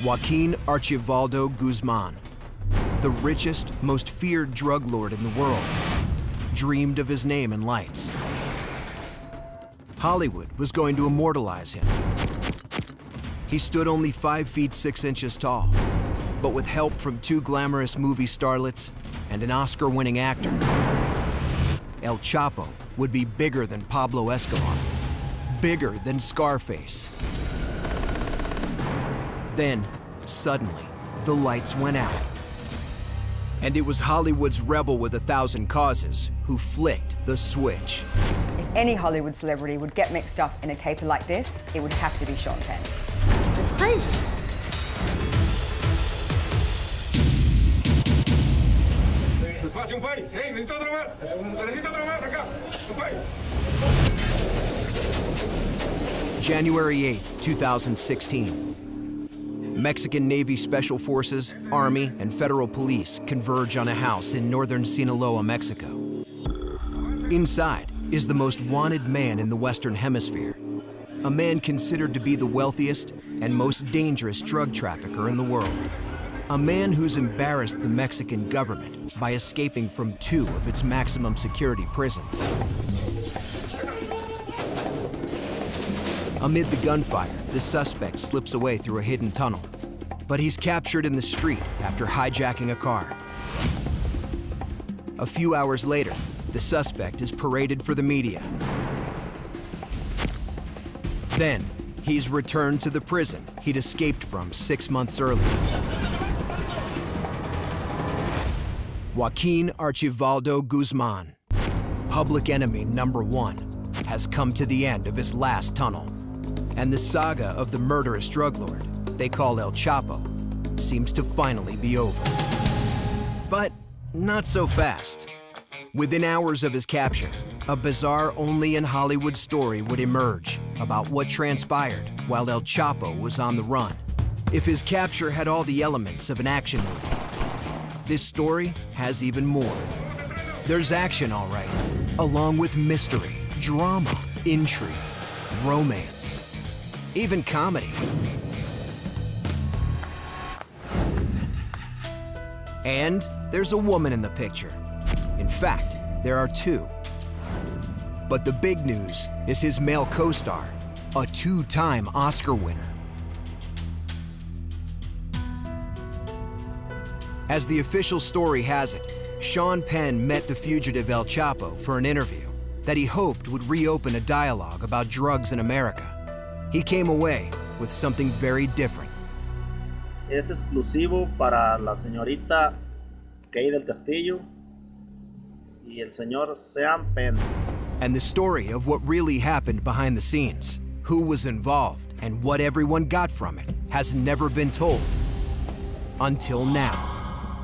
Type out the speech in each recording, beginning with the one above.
Joaquin Archibaldo Guzman, the richest, most feared drug lord in the world, dreamed of his name in lights. Hollywood was going to immortalize him. He stood only 5 feet 6 inches tall, but with help from 2 glamorous movie starlets and an Oscar-winning actor, El Chapo would be bigger than Pablo Escobar, bigger than Scarface. Then, suddenly, the lights went out. And it was Hollywood's rebel with 1,000 causes who flicked the switch. If any Hollywood celebrity would get mixed up in a caper like this, it would have to be Sean Penn. It's crazy. January 8th, 2016. Mexican Navy Special Forces, Army, and federal police converge on a house in northern Sinaloa, Mexico. Inside is the most wanted man in the Western Hemisphere, a man considered to be the wealthiest and most dangerous drug trafficker in the world. A man who's embarrassed the Mexican government by escaping from 2 of its maximum security prisons. Amid the gunfire, the suspect slips away through a hidden tunnel, but he's captured in the street after hijacking a car. A few hours later, the suspect is paraded for the media. Then, he's returned to the prison he'd escaped from 6 months earlier. Joaquin Archibaldo Guzman, public enemy #1, has come to the end of his last tunnel. And the saga of the murderous drug lord they call El Chapo seems to finally be over. But not so fast. Within hours of his capture, a bizarre only in Hollywood story would emerge about what transpired while El Chapo was on the run. If his capture had all the elements of an action movie, this story has even more. There's action, all right, along with mystery, drama, intrigue, romance, even comedy. And there's a woman in the picture. In fact, there are 2. But the big news is his male co-star, a 2-time Oscar winner. As the official story has it, Sean Penn met the fugitive El Chapo for an interview that he hoped would reopen a dialogue about drugs in America. He came away with something very different. Es exclusivo para la señorita Kay del Castillo y el señor Sean Penn. And the story of what really happened behind the scenes, who was involved, and what everyone got from it has never been told. Until now.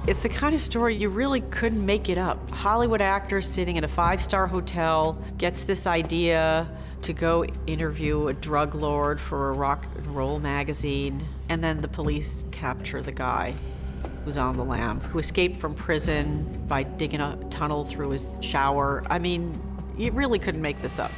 It's the kind of story you really couldn't make it up. A Hollywood actor sitting in a 5-star hotel gets this idea to go interview a drug lord for a rock and roll magazine, and then the police capture the guy who's on the lam, who escaped from prison by digging a tunnel through his shower. I mean, you really couldn't make this up.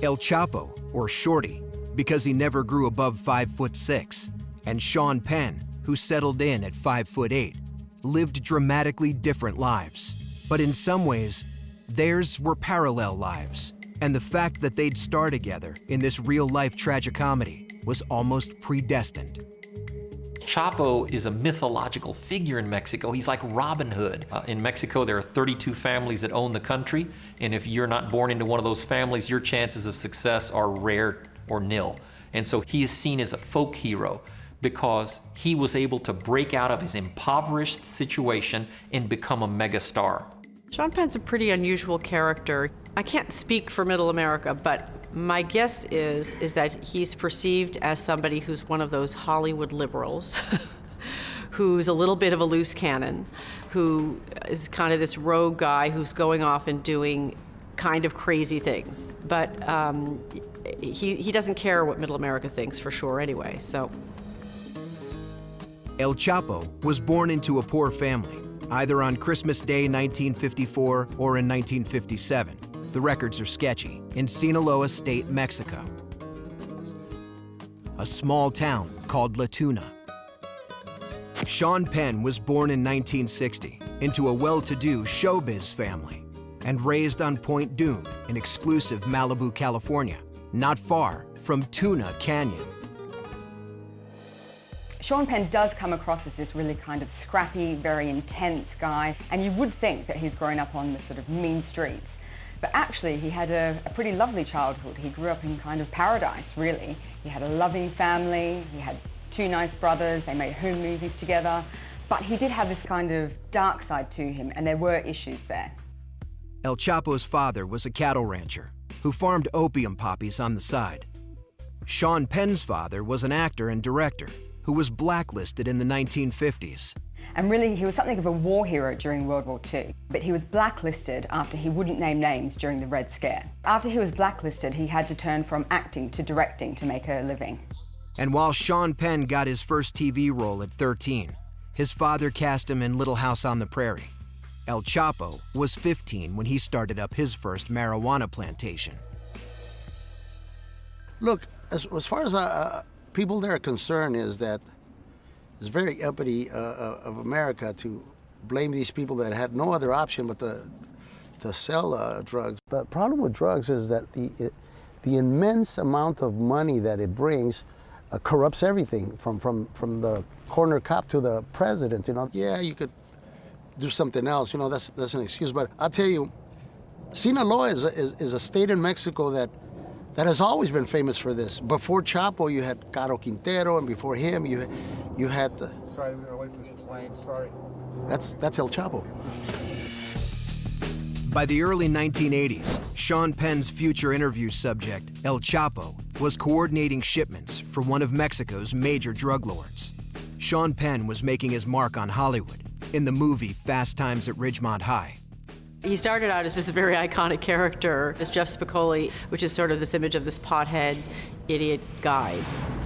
El Chapo, or Shorty, because he never grew above 5'6", and Sean Penn, who settled in at 5'8", lived dramatically different lives. But in some ways, theirs were parallel lives, and the fact that they'd star together in this real-life tragicomedy was almost predestined. Chapo is a mythological figure in Mexico. He's like Robin Hood. In Mexico, there are 32 families that own the country, and if you're not born into one of those families, your chances of success are rare or nil. And so he is seen as a folk hero because he was able to break out of his impoverished situation and become a megastar. Sean Penn's a pretty unusual character. I can't speak for Middle America, but my guess is that he's perceived as somebody who's one of those Hollywood liberals, who's a little bit of a loose cannon, who is kind of this rogue guy who's going off and doing kind of crazy things. But he doesn't care what Middle America thinks, for sure, anyway, so. El Chapo was born into a poor family, either on Christmas Day 1954 or in 1957. The records are sketchy, in Sinaloa State, Mexico. a small town called La Tuna. Sean Penn was born in 1960 into a well-to-do showbiz family and raised on Point Dume in exclusive Malibu, California, not far from Tuna Canyon. Sean Penn does come across as this really kind of scrappy, very intense guy, and you would think that he's grown up on the sort of mean streets. But actually, he had a pretty lovely childhood. He grew up in kind of paradise, really. He had a loving family, he had 2 nice brothers, they made home movies together, but he did have this kind of dark side to him, and there were issues there. El Chapo's father was a cattle rancher who farmed opium poppies on the side. Sean Penn's father was an actor and director who was blacklisted in the 1950s. And really, he was something of a war hero during World War II, but he was blacklisted after he wouldn't name names during the Red Scare. After he was blacklisted, he had to turn from acting to directing to make a living. And while Sean Penn got his first TV role at 13, his father cast him in Little House on the Prairie. El Chapo was 15 when he started up his first marijuana plantation. Look, as far as people there are concerned, is that it's very uppity of America to blame these people that had no other option but to sell drugs. The problem with drugs is that the immense amount of money that it brings corrupts everything from the corner cop to the president. You know, yeah, you could do something else. You know, that's an excuse. But I'll tell you, Sinaloa is a state in Mexico that has always been famous for this. Before Chapo, you had Caro Quintero, and before him, you had the. Sorry, we're gonna wait this plane. Sorry. That's El Chapo. By the early 1980s, Sean Penn's future interview subject, El Chapo, was coordinating shipments for one of Mexico's major drug lords. Sean Penn was making his mark on Hollywood in the movie Fast Times at Ridgemont High. He started out as this very iconic character, as Jeff Spicoli, which is sort of this image of this pothead, idiot guy.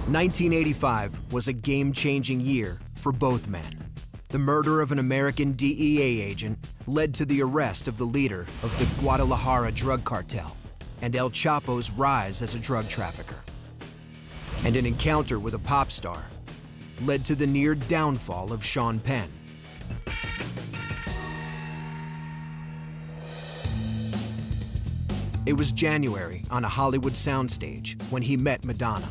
1985 was a game-changing year for both men. The murder of an American DEA agent led to the arrest of the leader of the Guadalajara drug cartel and El Chapo's rise as a drug trafficker. And an encounter with a pop star led to the near downfall of Sean Penn. It was January on a Hollywood soundstage when he met Madonna.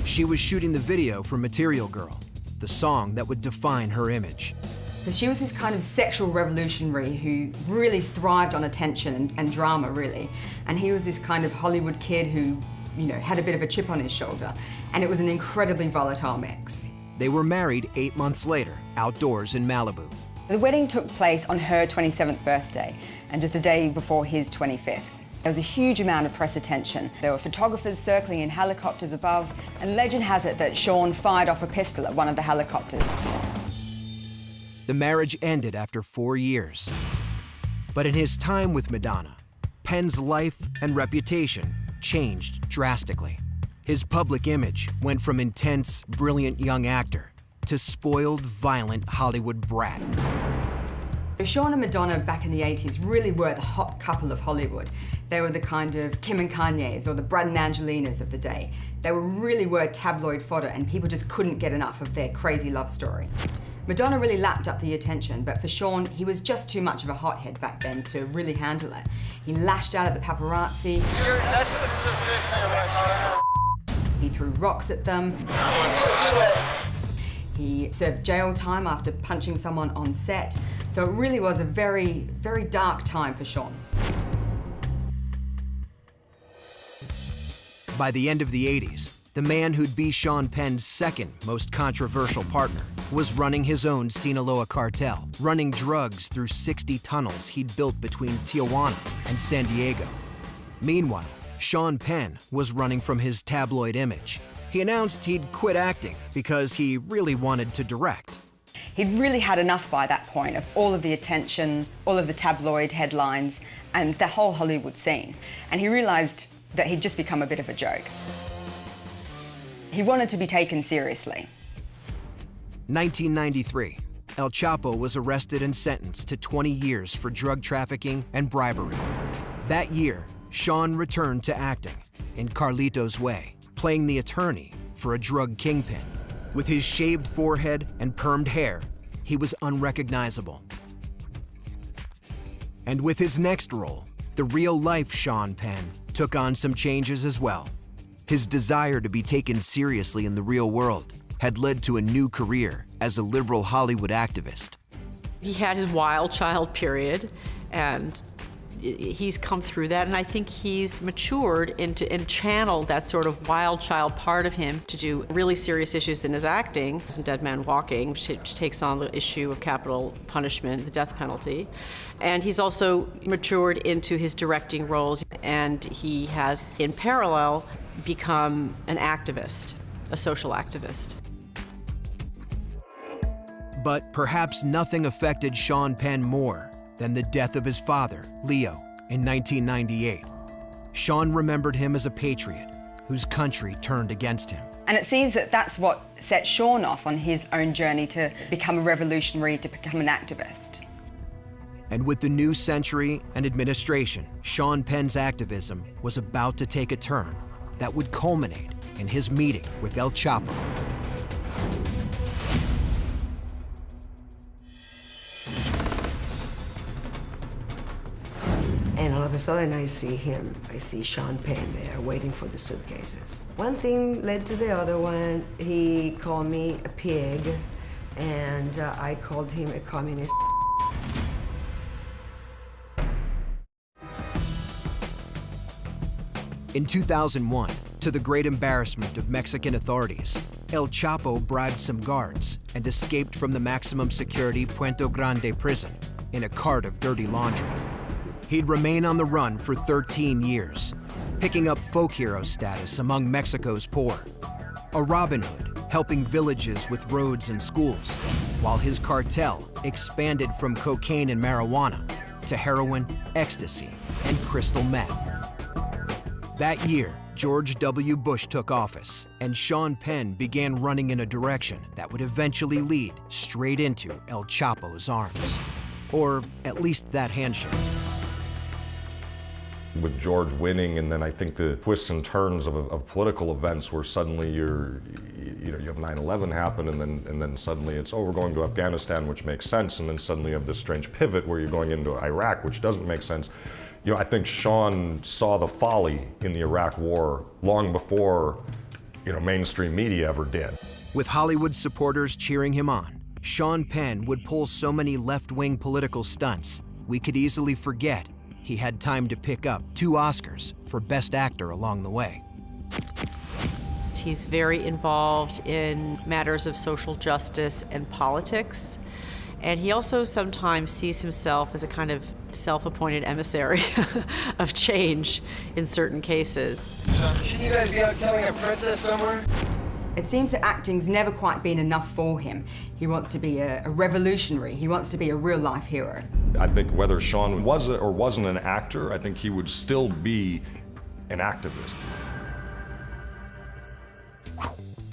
She was shooting the video for Material Girl, the song that would define her image. So she was this kind of sexual revolutionary who really thrived on attention and drama, really. And he was this kind of Hollywood kid who, you know, had a bit of a chip on his shoulder. And it was an incredibly volatile mix. They were married 8 months later, outdoors in Malibu. The wedding took place on her 27th birthday and just a day before his 25th. There was a huge amount of press attention. There were photographers circling in helicopters above, and legend has it that Sean fired off a pistol at one of the helicopters. The marriage ended after 4 years. But in his time with Madonna, Penn's life and reputation changed drastically. His public image went from intense, brilliant young actor to spoiled, violent Hollywood brat. Sean and Madonna back in the 80s really were the hot couple of Hollywood. They were the kind of Kim and Kanye's or the Brad and Angelinas of the day. They really were tabloid fodder, and people just couldn't get enough of their crazy love story. Madonna really lapped up the attention, but for Sean, he was just too much of a hothead back then to really handle it. He lashed out at the paparazzi. He threw rocks at them. He served jail time after punching someone on set. So it really was a very, very dark time for Sean. By the end of the 80s, the man who'd be Sean Penn's second most controversial partner was running his own Sinaloa cartel, running drugs through 60 tunnels he'd built between Tijuana and San Diego. Meanwhile, Sean Penn was running from his tabloid image. He announced he'd quit acting because he really wanted to direct. He'd really had enough by that point of all of the attention, all of the tabloid headlines, and the whole Hollywood scene. And he realized that he'd just become a bit of a joke. He wanted to be taken seriously. 1993, El Chapo was arrested and sentenced to 20 years for drug trafficking and bribery. That year, Sean returned to acting in Carlito's Way, playing the attorney for a drug kingpin. With his shaved forehead and permed hair, he was unrecognizable. And with his next role, the real-life Sean Penn took on some changes as well. His desire to be taken seriously in the real world had led to a new career as a liberal Hollywood activist. He had his wild child period, and he's come through that, and I think he's matured and channeled that sort of wild child part of him to do really serious issues in his acting. In Dead Man Walking, which takes on the issue of capital punishment, the death penalty. And he's also matured into his directing roles, and he has, in parallel, become an activist, a social activist. But perhaps nothing affected Sean Penn more than the death of his father, Leo, in 1998. Sean remembered him as a patriot whose country turned against him. And it seems that that's what set Sean off on his own journey to become a revolutionary, to become an activist. And with the new century and administration, Sean Penn's activism was about to take a turn that would culminate in his meeting with El Chapo. And all of a sudden I see him, I see Sean Penn there waiting for the suitcases. One thing led to the other one. He called me a pig, and I called him a communist. In 2001, to the great embarrassment of Mexican authorities, El Chapo bribed some guards and escaped from the maximum security Puente Grande prison in a cart of dirty laundry. He'd remain on the run for 13 years, picking up folk hero status among Mexico's poor. A Robin Hood, helping villages with roads and schools, while his cartel expanded from cocaine and marijuana to heroin, ecstasy, and crystal meth. That year, George W. Bush took office, and Sean Penn began running in a direction that would eventually lead straight into El Chapo's arms. Or at least that handshake. With George winning, and then I think the twists and turns of political events where suddenly you have 9/11 happen, and then suddenly it's, oh, we're going to Afghanistan, which makes sense, and then suddenly you have this strange pivot where you're going into Iraq, which doesn't make sense. I think Sean saw the folly in the Iraq War long before, mainstream media ever did. With Hollywood supporters cheering him on, Sean Penn would pull so many left-wing political stunts, we could easily forget he had time to pick up 2 Oscars for Best Actor along the way. He's very involved in matters of social justice and politics. And he also sometimes sees himself as a kind of self-appointed emissary of change in certain cases. Shouldn't you guys be out killing a princess somewhere? It seems that acting's never quite been enough for him. He wants to be a revolutionary. He wants to be a real-life hero. I think whether Sean was or wasn't an actor, I think he would still be an activist.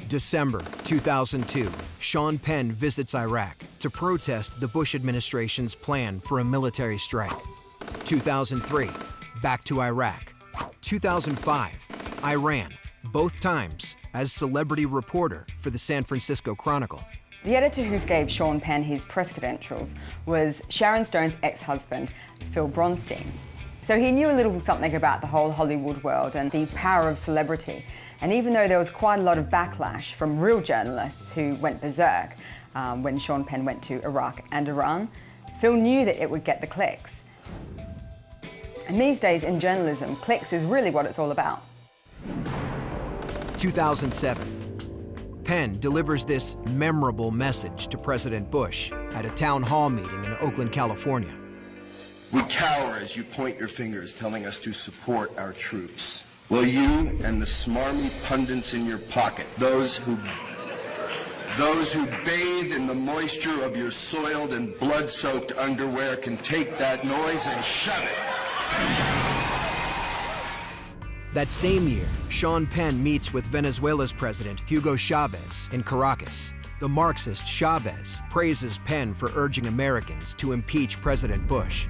December 2002, Sean Penn visits Iraq to protest the Bush administration's plan for a military strike. 2003, back to Iraq. 2005, Iran, both times as celebrity reporter for the San Francisco Chronicle. The editor who gave Sean Penn his press credentials was Sharon Stone's ex-husband, Phil Bronstein. So he knew a little something about the whole Hollywood world and the power of celebrity. And even though there was quite a lot of backlash from real journalists who went berserk when Sean Penn went to Iraq and Iran, Phil knew that it would get the clicks. And these days in journalism, clicks is really what it's all about. 2007, Penn delivers this memorable message to President Bush at a town hall meeting in Oakland, California. We cower as you point your fingers, telling us to support our troops. Will you and the smarmy pundits in your pocket, those who bathe in the moisture of your soiled and blood-soaked underwear, can take that noise and shove it? That same year, Sean Penn meets with Venezuela's president, Hugo Chavez, in Caracas. The Marxist Chavez praises Penn for urging Americans to impeach President Bush.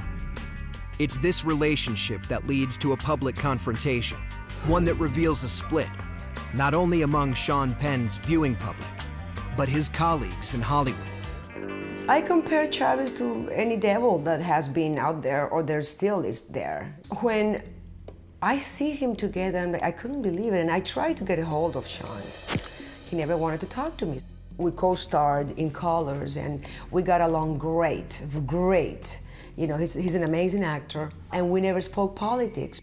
It's this relationship that leads to a public confrontation, one that reveals a split. not only among Sean Penn's viewing public, but his colleagues in Hollywood. I compare Chavez to any devil that has been out there or there still is there. When I see him together, and I couldn't believe it, and I tried to get a hold of Sean. He never wanted to talk to me. We co-starred in Colors, and we got along great, great. You know, he's an amazing actor, and we never spoke politics.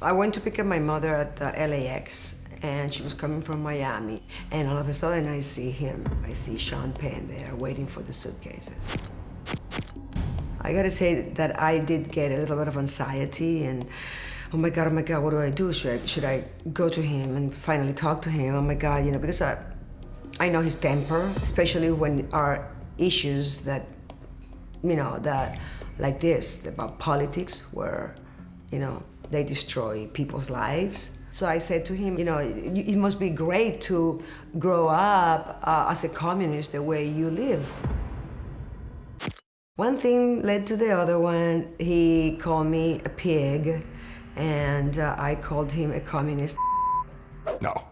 I went to pick up my mother at the LAX, and she was coming from Miami, and all of a sudden I see him. I see Sean Penn there waiting for the suitcases. I gotta say that I did get a little bit of anxiety, and oh my God, what do I do? Should I go to him and finally talk to him? Oh my God, you know, because I know his temper, especially when our issues that, you know, that like this, about politics, where, you know, they destroy people's lives. So I said to him, you know, it must be great to grow up as a communist the way you live. One thing led to the other one. He called me a pig, and I called him a communist. No,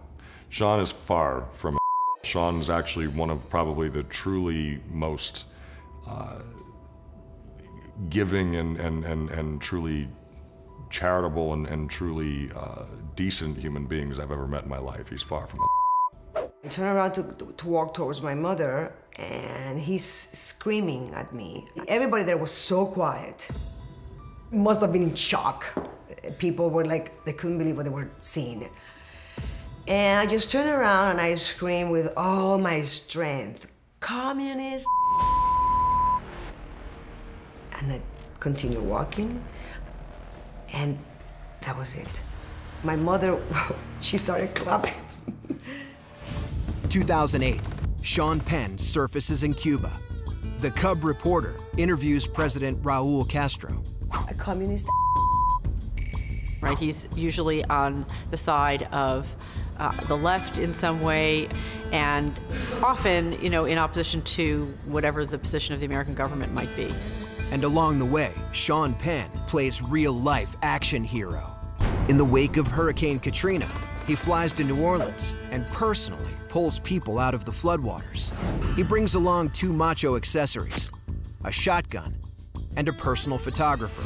Sean is far from a Sean's actually one of probably the truly most giving and truly charitable and truly decent human beings I've ever met in my life. He's far from a I turn around to walk towards my mother, and he's screaming at me. Everybody there was so quiet. Must have been in shock. People were like, they couldn't believe what they were seeing. And I just turned around and I screamed with all my strength, "Communist!" And I continued walking, and that was it. My mother, she started clapping. 2008, Sean Penn surfaces in Cuba. The Cub reporter interviews President Raul Castro. A communist. Right, he's usually on the side of the left in some way, and often, you know, in opposition to whatever the position of the American government might be. And along the way, Sean Penn plays real-life action hero. In the wake of Hurricane Katrina, he flies to New Orleans and personally pulls people out of the floodwaters. He brings along 2 macho accessories, a shotgun and a personal photographer.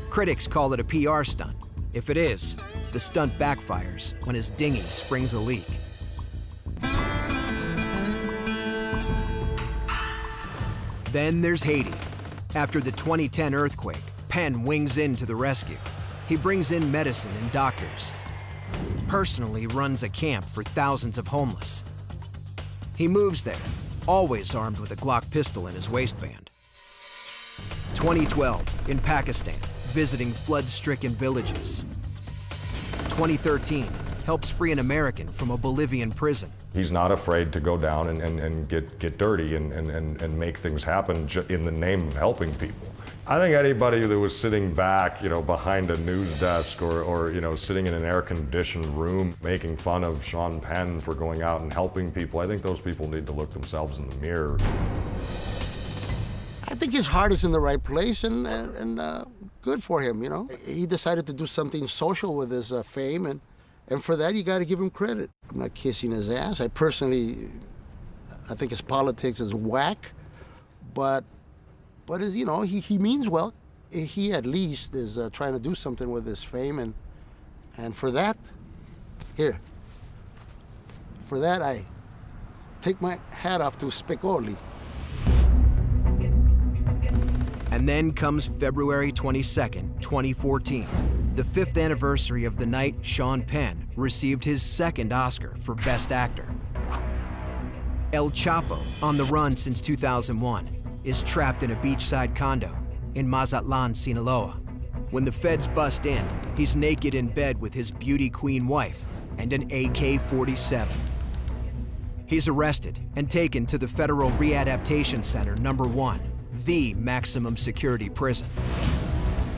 Critics call it a PR stunt. If it is, the stunt backfires when his dinghy springs a leak. Then there's Haiti. After the 2010 earthquake, Penn wings in to the rescue. He brings in medicine and doctors. Personally runs a camp for thousands of homeless. He moves there, always armed with a Glock pistol in his waistband. 2012, in Pakistan, visiting flood-stricken villages. 2013, helps free an American from a Bolivian prison. He's not afraid to go down and get dirty and make things happen in the name of helping people. I think anybody that was sitting back, you know, behind a news desk or you know, sitting in an air-conditioned room making fun of Sean Penn for going out and helping people, I think those people need to look themselves in the mirror. I think his heart is in the right place, and good for him, you know. He decided to do something social with his fame, and for that, you got to give him credit. I'm not kissing his ass. I think his politics is whack, but you know, he means well. He at least is trying to do something with his fame, and for that, I take my hat off to Spicoli. And then comes February 22nd, 2014, the 5th anniversary of the night Sean Penn received his 2nd Oscar for Best Actor. El Chapo, on the run since 2001, is trapped in a beachside condo in Mazatlan, Sinaloa. When the feds bust in, he's naked in bed with his beauty queen wife and an AK-47. He's arrested and taken to the Federal Readaptation Center No. 1, the maximum security prison.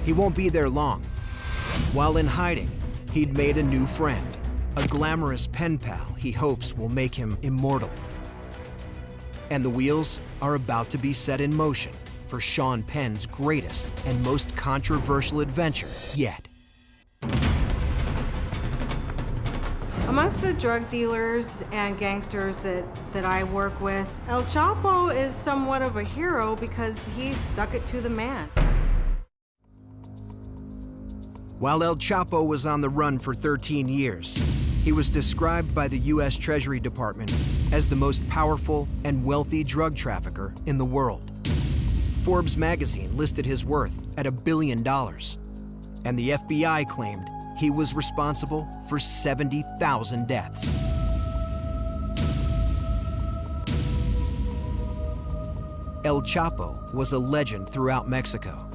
He won't be there long. While in hiding, he'd made a new friend, a glamorous pen pal he hopes will make him immortal. And the wheels are about to be set in motion for Sean Penn's greatest and most controversial adventure yet. Amongst the drug dealers and gangsters that I work with, El Chapo is somewhat of a hero because he stuck it to the man. While El Chapo was on the run for 13 years, he was described by the U.S. Treasury Department as the most powerful and wealthy drug trafficker in the world. Forbes magazine listed his worth at $1 billion, and the FBI claimed he was responsible for 70,000 deaths. El Chapo was a legend throughout Mexico.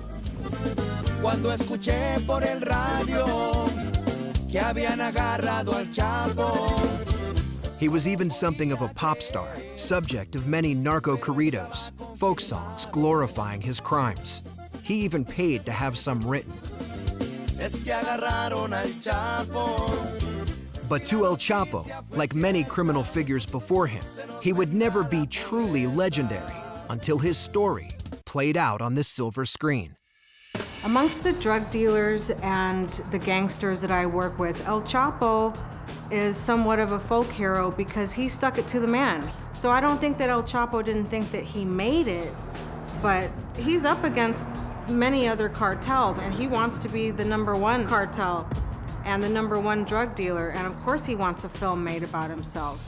Cuando escuché por el radio que habían agarrado al Chapo. He was even something of a pop star, subject of many narco corridos, folk songs glorifying his crimes. He even paid to have some written. Es que agarraron al Chapo. But to El Chapo, like many criminal figures before him, he would never be truly legendary until his story played out on the silver screen. Amongst the drug dealers and the gangsters that I work with, El Chapo is somewhat of a folk hero because he stuck it to the man. So I don't think that El Chapo didn't think that he made it, but he's up against many other cartels, and he wants to be the #1 cartel and the #1 drug dealer, and of course he wants a film made about himself.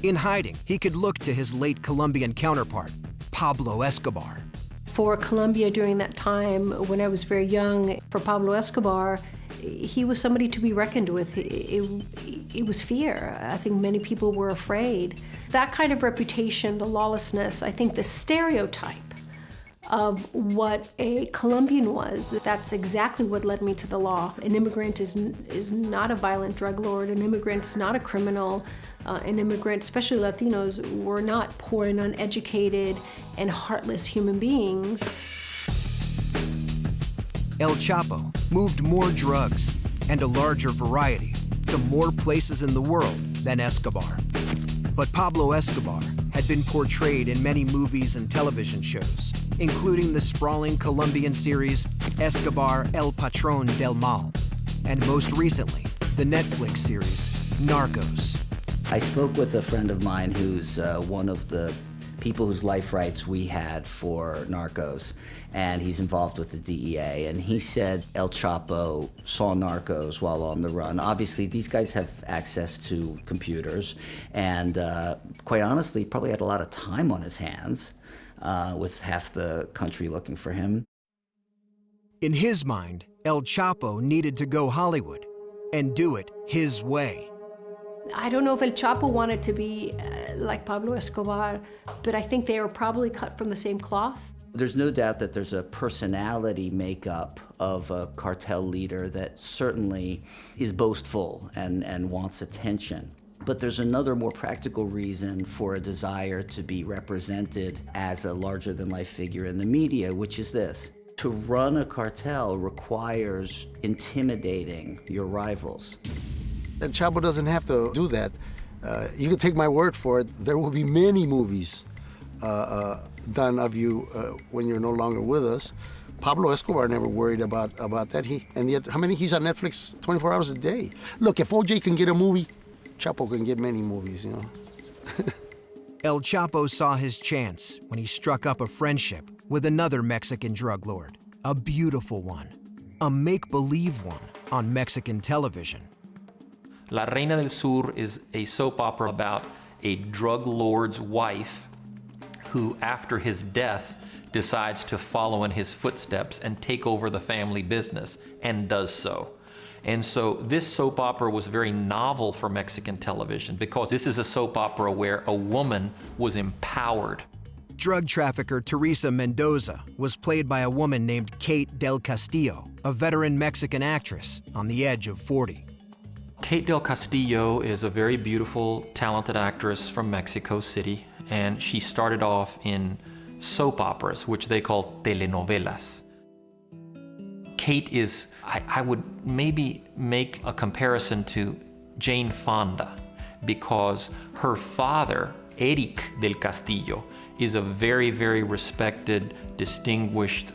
In hiding, he could look to his late Colombian counterpart, Pablo Escobar. For Colombia during that time, when I was very young, for Pablo Escobar, he was somebody to be reckoned with. It was fear. I think many people were afraid. That kind of reputation, the lawlessness, I think the stereotype of what a Colombian was, that's exactly what led me to the law. An immigrant is not a violent drug lord. An immigrant's not a criminal. An immigrant, especially Latinos, were not poor and uneducated and heartless human beings. El Chapo moved more drugs and a larger variety to more places in the world than Escobar. But Pablo Escobar had been portrayed in many movies and television shows, including the sprawling Colombian series Escobar El Patron del Mal, and most recently, the Netflix series Narcos. I spoke with a friend of mine who's one of the people whose life rights we had for Narcos, and he's involved with the DEA, and he said El Chapo saw Narcos while on the run. Obviously, these guys have access to computers, and quite honestly, probably had a lot of time on his hands with half the country looking for him. In his mind, El Chapo needed to go Hollywood and do it his way. I don't know if El Chapo wanted to be like Pablo Escobar, but I think they were probably cut from the same cloth. There's no doubt that there's a personality makeup of a cartel leader that certainly is boastful and wants attention. But there's another more practical reason for a desire to be represented as a larger-than-life figure in the media, which is this. To run a cartel requires intimidating your rivals. El Chapo doesn't have to do that. You can take my word for it. There will be many movies done of you when you're no longer with us. Pablo Escobar never worried about that. And yet, how many? He's on Netflix 24 hours a day. Look, if OJ can get a movie, Chapo can get many movies, you know. El Chapo saw his chance when he struck up a friendship with another Mexican drug lord, a beautiful one, a make-believe one on Mexican television. La Reina del Sur is a soap opera about a drug lord's wife who, after his death, decides to follow in his footsteps and take over the family business, and does so. And so this soap opera was very novel for Mexican television because this is a soap opera where a woman was empowered. Drug trafficker Teresa Mendoza was played by a woman named Kate Del Castillo, a veteran Mexican actress on the edge of 40. Kate Del Castillo is a very beautiful, talented actress from Mexico City, and she started off in soap operas, which they call telenovelas. Kate is, I would maybe make a comparison to Jane Fonda, because her father, Eric Del Castillo, is a very, very respected, distinguished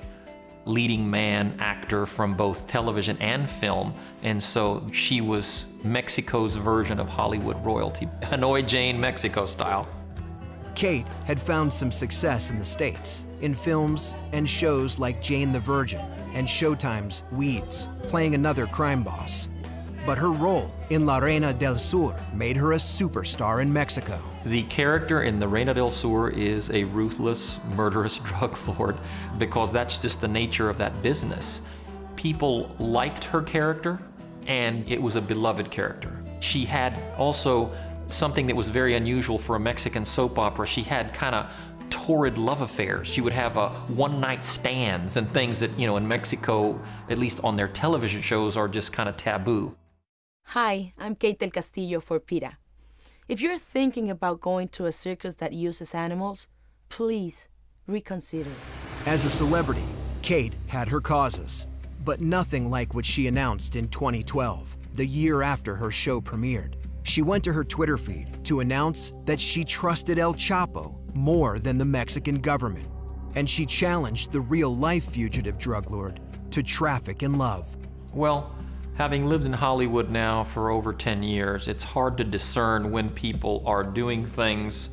leading man actor from both television and film, and so she was Mexico's version of Hollywood royalty, Hanoi Jane Mexico style. Kate had found some success in the States, in films and shows like Jane the Virgin and Showtime's Weeds, playing another crime boss. But her role in La Reina del Sur made her a superstar in Mexico. The character in the Reina del Sur is a ruthless, murderous drug lord because that's just the nature of that business. People liked her character, and it was a beloved character. She had also something that was very unusual for a Mexican soap opera. She had kind of torrid love affairs. She would have one-night stands and things that, in Mexico, at least on their television shows, are just kind of taboo. Hi, I'm Kate del Castillo for PETA. If you're thinking about going to a circus that uses animals, please reconsider. As a celebrity, Kate had her causes, but nothing like what she announced in 2012, the year after her show premiered. She went to her Twitter feed to announce that she trusted El Chapo more than the Mexican government, and she challenged the real-life fugitive drug lord to traffic in love. Well, having lived in Hollywood now for over 10 years, it's hard to discern when people are doing things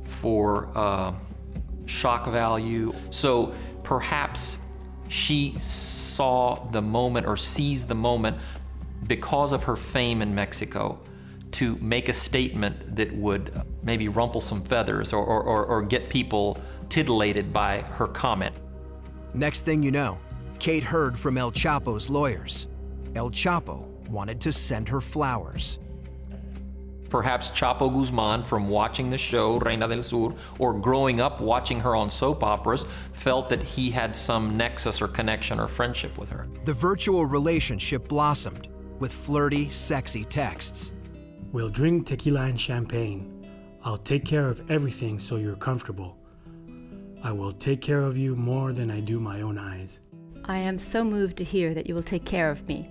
for shock value. So perhaps she saw the moment or seized the moment because of her fame in Mexico to make a statement that would maybe rumple some feathers or get people titillated by her comment. Next thing you know, Kate heard from El Chapo's lawyers. El Chapo wanted to send her flowers. Perhaps Chapo Guzman, from watching the show Reina del Sur or growing up watching her on soap operas, felt that he had some nexus or connection or friendship with her. The virtual relationship blossomed with flirty, sexy texts. We'll drink tequila and champagne. I'll take care of everything so you're comfortable. I will take care of you more than I do my own eyes. I am so moved to hear that you will take care of me.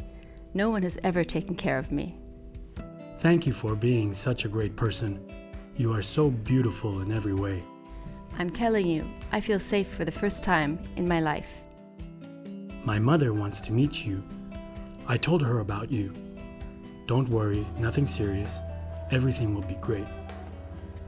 No one has ever taken care of me. Thank you for being such a great person. You are so beautiful in every way. I'm telling you, I feel safe for the first time in my life. My mother wants to meet you. I told her about you. Don't worry, nothing serious. Everything will be great.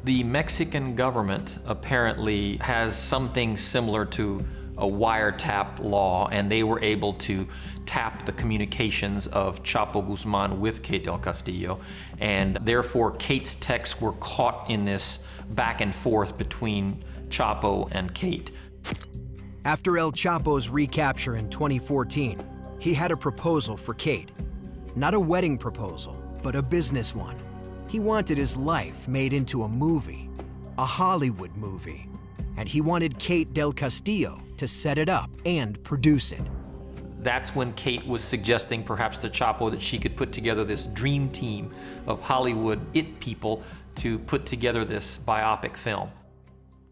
The Mexican government apparently has something similar to a wiretap law, and they were able to tap the communications of Chapo Guzman with Kate del Castillo, and therefore Kate's texts were caught in this back and forth between Chapo and Kate. After El Chapo's recapture in 2014, he had a proposal for Kate. Not a wedding proposal, but a business one. He wanted his life made into a movie, a Hollywood movie, and he wanted Kate del Castillo to set it up and produce it. That's when Kate was suggesting perhaps to Chapo that she could put together this dream team of Hollywood it people to put together this biopic film.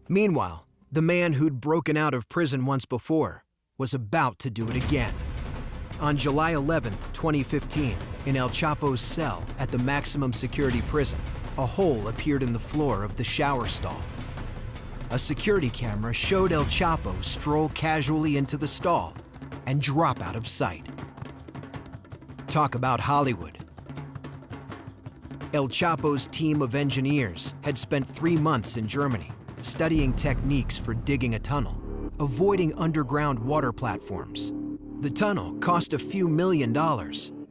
Meanwhile, the man who'd broken out of prison once before was about to do it again. On July 11th, 2015, in El Chapo's cell at the maximum security prison, a hole appeared in the floor of the shower stall. A security camera showed El Chapo stroll casually into the stall and drop out of sight. Talk about Hollywood. El Chapo's team of engineers had spent 3 months in Germany studying techniques for digging a tunnel, avoiding underground water platforms. The tunnel cost a few $1 million.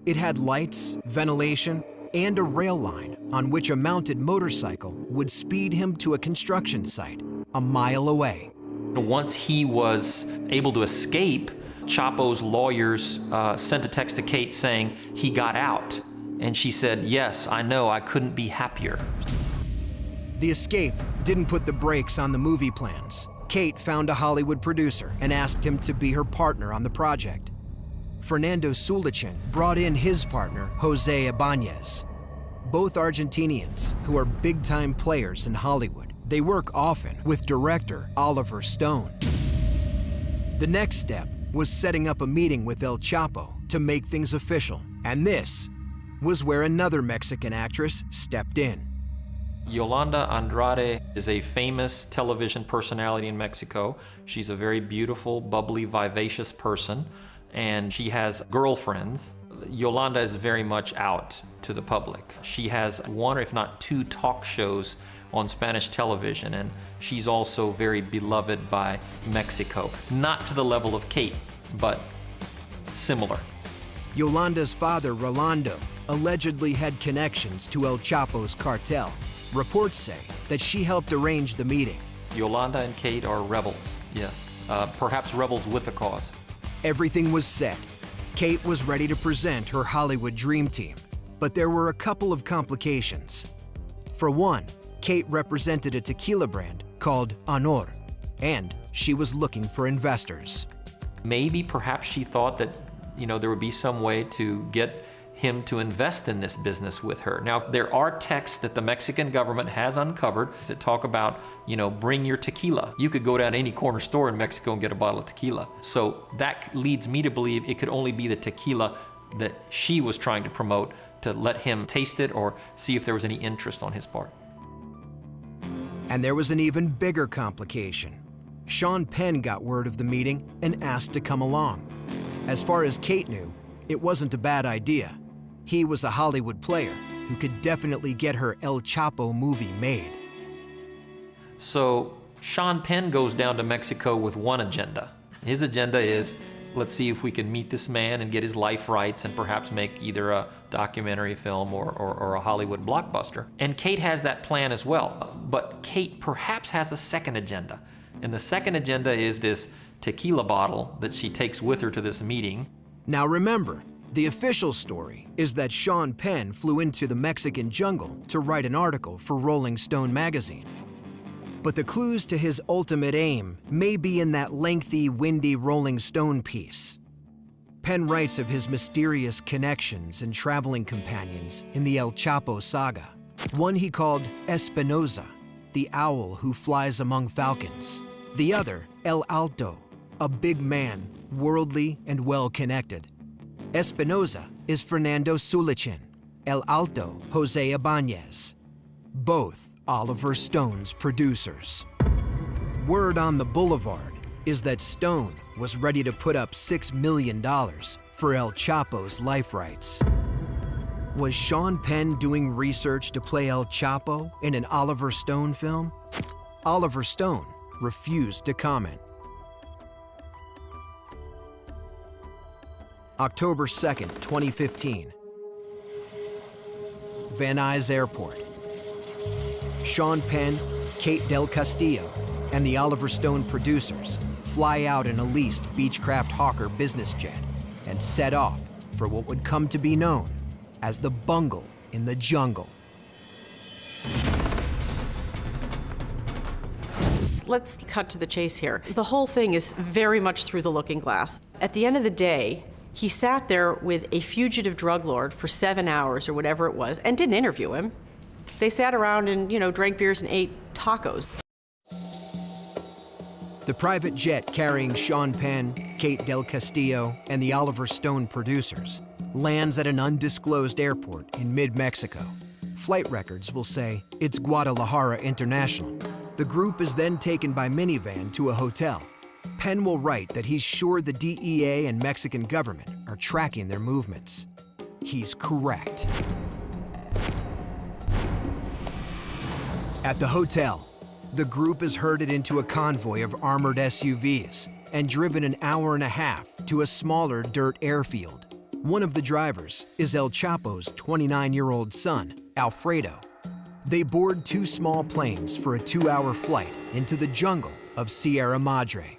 It had lights, ventilation, and a rail line on which a mounted motorcycle would speed him to a construction site a mile away. Once he was able to escape, Chapo's lawyers sent a text to Kate saying he got out. And she said, "Yes, I know, I couldn't be happier." The escape didn't put the brakes on the movie plans. Kate found a Hollywood producer and asked him to be her partner on the project. Fernando Sulichin brought in his partner, Jose Ibanez. Both Argentinians who are big-time players in Hollywood. They work often with director Oliver Stone. The next step was setting up a meeting with El Chapo to make things official. And this was where another Mexican actress stepped in. Yolanda Andrade is a famous television personality in Mexico. She's a very beautiful, bubbly, vivacious person, and she has girlfriends. Yolanda is very much out to the public. She has one, if not two, talk shows on Spanish television, and she's also very beloved by Mexico. Not to the level of Kate, but similar. Yolanda's father, Rolando, allegedly had connections to El Chapo's cartel. Reports say that she helped arrange the meeting. Yolanda and Kate are rebels, yes. Perhaps rebels with a cause. Everything was set. Kate was ready to present her Hollywood dream team, but there were a couple of complications. For one, Kate represented a tequila brand called Honor, and she was looking for investors. Maybe, perhaps she thought that, there would be some way to get him to invest in this business with her. Now, there are texts that the Mexican government has uncovered that talk about, bring your tequila. You could go down to any corner store in Mexico and get a bottle of tequila. So that leads me to believe it could only be the tequila that she was trying to promote to let him taste it or see if there was any interest on his part. And there was an even bigger complication. Sean Penn got word of the meeting and asked to come along. As far as Kate knew, it wasn't a bad idea. He was a Hollywood player who could definitely get her El Chapo movie made. So Sean Penn goes down to Mexico with one agenda. His agenda is, let's see if we can meet this man and get his life rights and perhaps make either a documentary film or a Hollywood blockbuster. And Kate has that plan as well. But Kate perhaps has a second agenda. And the second agenda is this tequila bottle that she takes with her to this meeting. Now remember, the official story is that Sean Penn flew into the Mexican jungle to write an article for Rolling Stone magazine. But the clues to his ultimate aim may be in that lengthy, windy Rolling Stone piece. Penn writes of his mysterious connections and traveling companions in the El Chapo saga. One he called Espinosa, the owl who flies among falcons. The other, El Alto, a big man, worldly and well-connected. Espinosa is Fernando Sulichin, El Alto, Jose Ibanez. Both Oliver Stone's producers. Word on the boulevard is that Stone was ready to put up $6 million for El Chapo's life rights. Was Sean Penn doing research to play El Chapo in an Oliver Stone film? Oliver Stone refused to comment. October 2nd, 2015. Van Nuys Airport. Sean Penn, Kate Del Castillo, and the Oliver Stone producers fly out in a leased Beechcraft Hawker business jet and set off for what would come to be known as the bungle in the jungle. Let's cut to the chase here. The whole thing is very much through the looking glass. At the end of the day, he sat there with a fugitive drug lord for 7 hours or whatever it was and didn't interview him. They sat around and, drank beers and ate tacos. The private jet carrying Sean Penn, Kate Del Castillo, and the Oliver Stone producers lands at an undisclosed airport in mid-Mexico. Flight records will say it's Guadalajara International. The group is then taken by minivan to a hotel. Penn will write that he's sure the DEA and Mexican government are tracking their movements. He's correct. At the hotel, the group is herded into a convoy of armored SUVs and driven an hour and a half to a smaller dirt airfield. One of the drivers is El Chapo's 29-year-old son, Alfredo. They board 2 small planes for a 2-hour flight into the jungle of Sierra Madre.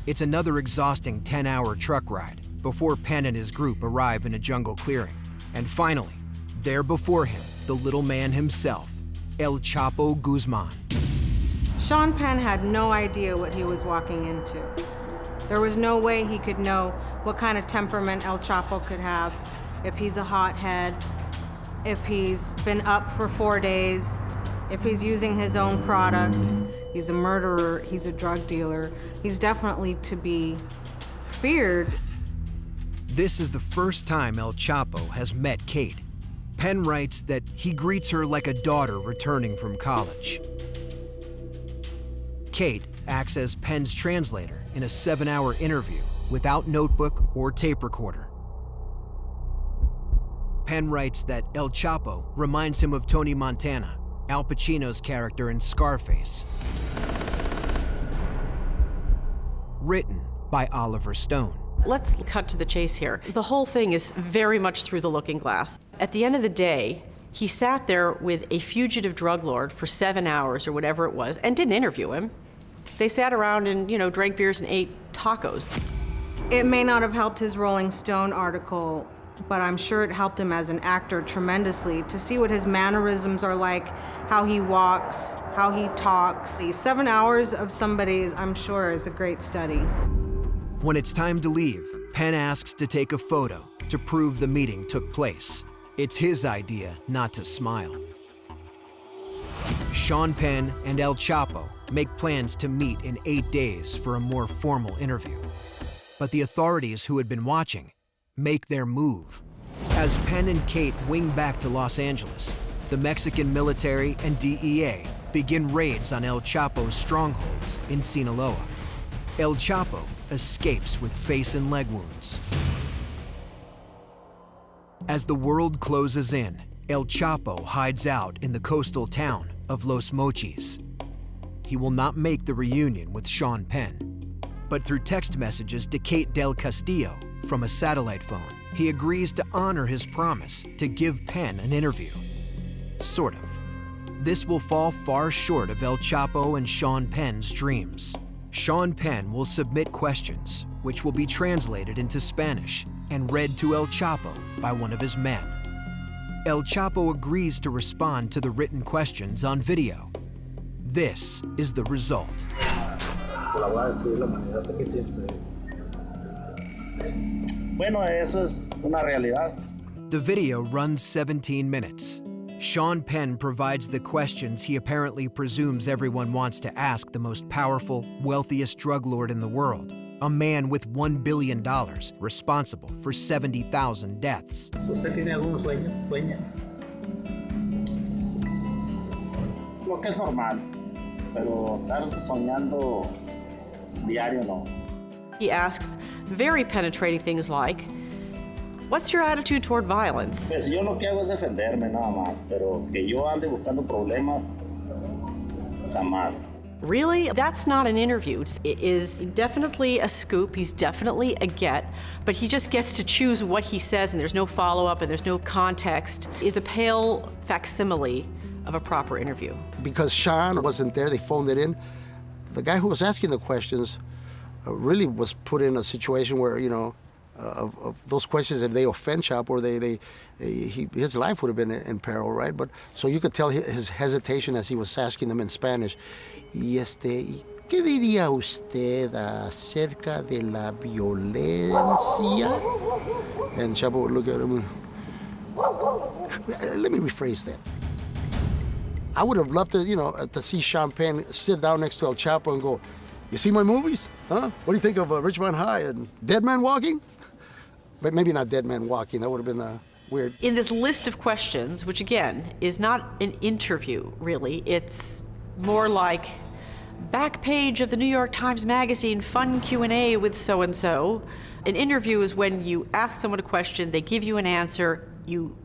It's another exhausting 10-hour truck ride before Penn and his group arrive in a jungle clearing. And finally, there before him, the little man himself, El Chapo Guzman. Sean Penn had no idea what he was walking into. There was no way he could know what kind of temperament El Chapo could have, if he's a hothead, if he's been up for 4 days, if he's using his own product. He's a murderer, he's a drug dealer. He's definitely to be feared. This is the first time El Chapo has met Kate. Penn writes that he greets her like a daughter returning from college. Kate acts as Penn's translator in a 7-hour interview without notebook or tape recorder. Penn writes that El Chapo reminds him of Tony Montana, Al Pacino's character in Scarface. Written by Oliver Stone. Let's cut to the chase here. The whole thing is very much through the looking glass. At the end of the day, he sat there with a fugitive drug lord for 7 hours or whatever it was and didn't interview him. They sat around and, drank beers and ate tacos. It may not have helped his Rolling Stone article, but I'm sure it helped him as an actor tremendously to see what his mannerisms are like, how he walks, how he talks. 7 hours of somebody, I'm sure, is a great study. When it's time to leave, Penn asks to take a photo to prove the meeting took place. It's his idea not to smile. Sean Penn and El Chapo make plans to meet in 8 days for a more formal interview. But the authorities who had been watching make their move. As Penn and Kate wing back to Los Angeles, the Mexican military and DEA begin raids on El Chapo's strongholds in Sinaloa. El Chapo escapes with face and leg wounds. As the world closes in, El Chapo hides out in the coastal town of Los Mochis. He will not make the reunion with Sean Penn, but through text messages to Kate del Castillo from a satellite phone, he agrees to honor his promise to give Penn an interview. Sort of. This will fall far short of El Chapo and Sean Penn's dreams. Sean Penn will submit questions, which will be translated into Spanish and read to El Chapo by one of his men. El Chapo agrees to respond to the written questions on video. This is the result. Bueno, eso es una realidad. The video runs 17 minutes. Sean Penn provides the questions he apparently presumes everyone wants to ask the most powerful, wealthiest drug lord in the world, a man with $1 billion responsible for 70,000 deaths. ¿Usted tiene algún sueño? ¿Sueña? Lo que es normal, pero estar soñando diario no. He asks very penetrating things like, what's your attitude toward violence? Pues yo lo que hago es defenderme nada más, pero que yo ande buscando problemas, jamás. Really? That's not an interview. It is definitely a scoop. He's definitely a get, but he just gets to choose what he says, and there's no follow-up and there's no context. Is a pale facsimile of a proper interview. Because Sean wasn't there, they phoned it in. The guy who was asking the questions really was put in a situation where, of those questions, if they offend Chapo, his life would have been in peril, right? But so you could tell his hesitation as he was asking them in Spanish. ¿Y qué diría usted acerca de la violencia? And Chapo would look at him. Let me rephrase that. I would have loved to see Sean Penn sit down next to El Chapo and go, "You see my movies? Huh? What do you think of Rich Man High and Dead Man Walking?" But maybe not Dead Man Walking. That would have been weird. In this list of questions, which again is not an interview, really, it's more like back page of the New York Times Magazine, fun Q&A with so-and-so. An interview is when you ask someone a question, they give you an answer, you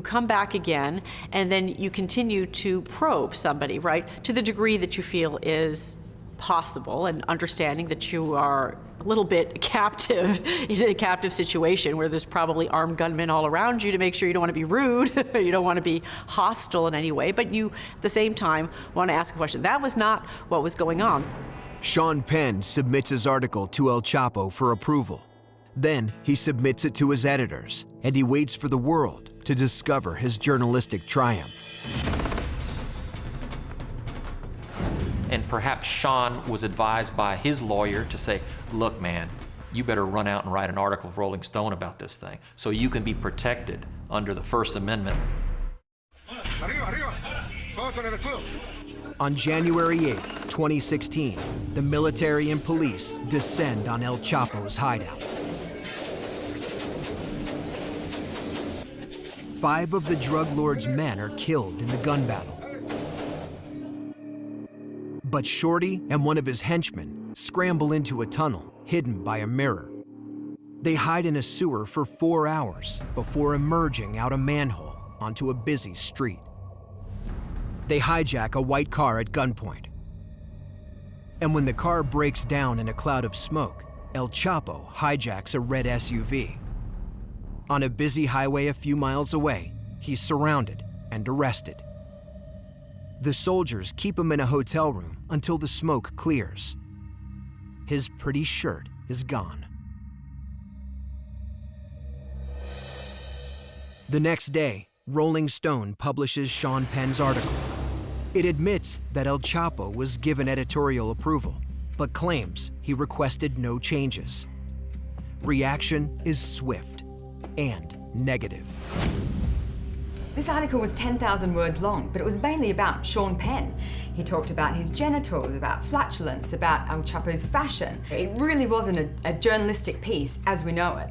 come back again, and then you continue to probe somebody, right, to the degree that you feel is possible, and understanding that you are a little bit captive in a captive situation where there's probably armed gunmen all around you to make sure you don't want to be rude, you don't want to be hostile in any way, but you, at the same time, want to ask a question. That was not what was going on. Sean Penn submits his article to El Chapo for approval. Then he submits it to his editors, and he waits for the world to discover his journalistic triumph. And perhaps Sean was advised by his lawyer to say, look, man, you better run out and write an article for Rolling Stone about this thing so you can be protected under the First Amendment. On January 8th, 2016, the military and police descend on El Chapo's hideout. 5 of the drug lord's men are killed in the gun battle. But Shorty and one of his henchmen scramble into a tunnel hidden by a mirror. They hide in a sewer for 4 hours before emerging out a manhole onto a busy street. They hijack a white car at gunpoint. And when the car breaks down in a cloud of smoke, El Chapo hijacks a red SUV. On a busy highway a few miles away, he's surrounded and arrested. The soldiers keep him in a hotel room until the smoke clears. His pretty shirt is gone. The next day, Rolling Stone publishes Sean Penn's article. It admits that El Chapo was given editorial approval, but claims he requested no changes. Reaction is swift and negative. This article was 10,000 words long, but it was mainly about Sean Penn. He talked about his genitals, about flatulence, about El Chapo's fashion. It really wasn't a journalistic piece as we know it.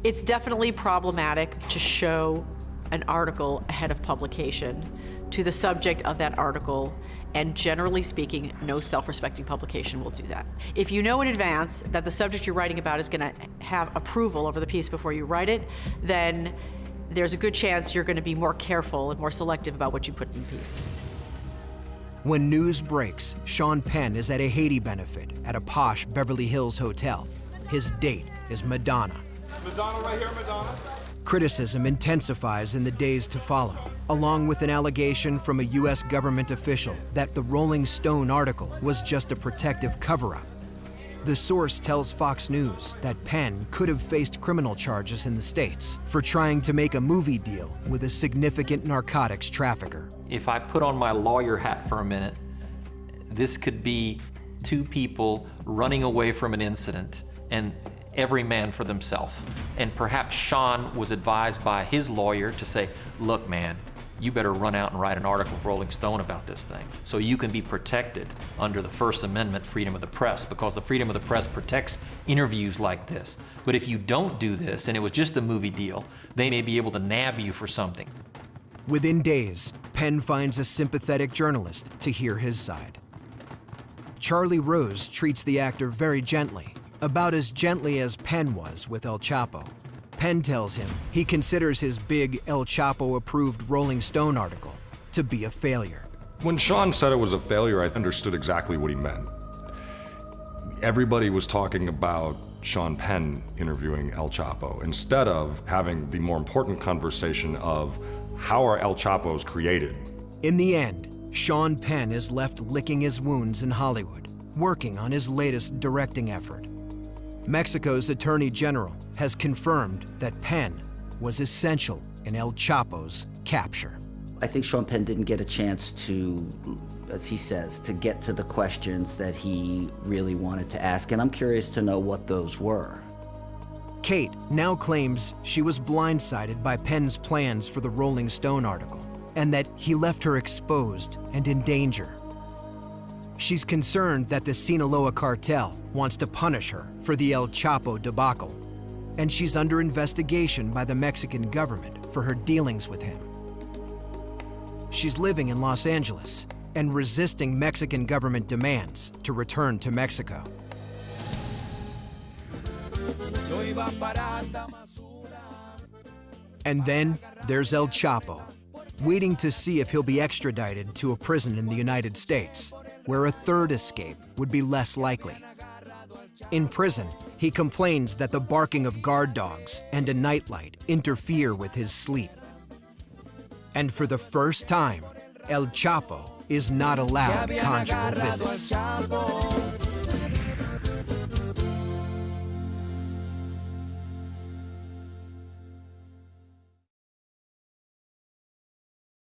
It's definitely problematic to show an article ahead of publication to the subject of that article, and generally speaking, no self-respecting publication will do that. If you know in advance that the subject you're writing about is going to have approval over the piece before you write it, then there's a good chance you're going to be more careful and more selective about what you put in the piece. When news breaks, Sean Penn is at a Haiti benefit at a posh Beverly Hills hotel. His date is Madonna. Madonna right here, Madonna. Criticism intensifies in the days to follow, along with an allegation from a U.S. government official that the Rolling Stone article was just a protective cover-up. The source tells Fox News that Penn could have faced criminal charges in the States for trying to make a movie deal with a significant narcotics trafficker. If I put on my lawyer hat for a minute, this could be 2 people running away from an incident, and every man for themselves. And perhaps Sean was advised by his lawyer to say, look, man, you better run out and write an article for Rolling Stone about this thing so you can be protected under the First Amendment freedom of the press, because the freedom of the press protects interviews like this. But if you don't do this and it was just a movie deal, they may be able to nab you for something. Within days, Penn finds a sympathetic journalist to hear his side. Charlie Rose treats the actor very gently, about as gently as Penn was with El Chapo. Penn tells him he considers his big El Chapo-approved Rolling Stone article to be a failure. When Sean said it was a failure, I understood exactly what he meant. Everybody was talking about Sean Penn interviewing El Chapo instead of having the more important conversation of how are El Chapos created. In the end, Sean Penn is left licking his wounds in Hollywood, working on his latest directing effort. Mexico's Attorney General has confirmed that Penn was essential in El Chapo's capture. I think Sean Penn didn't get a chance to, as he says, to get to the questions that he really wanted to ask, and I'm curious to know what those were. Kate now claims she was blindsided by Penn's plans for the Rolling Stone article, and that he left her exposed and in danger. She's concerned that the Sinaloa cartel wants to punish her for the El Chapo debacle, and she's under investigation by the Mexican government for her dealings with him. She's living in Los Angeles and resisting Mexican government demands to return to Mexico. And then there's El Chapo, waiting to see if he'll be extradited to a prison in the United States, where a third escape would be less likely. In prison, he complains that the barking of guard dogs and a nightlight interfere with his sleep. And for the first time, El Chapo is not allowed conjugal visits.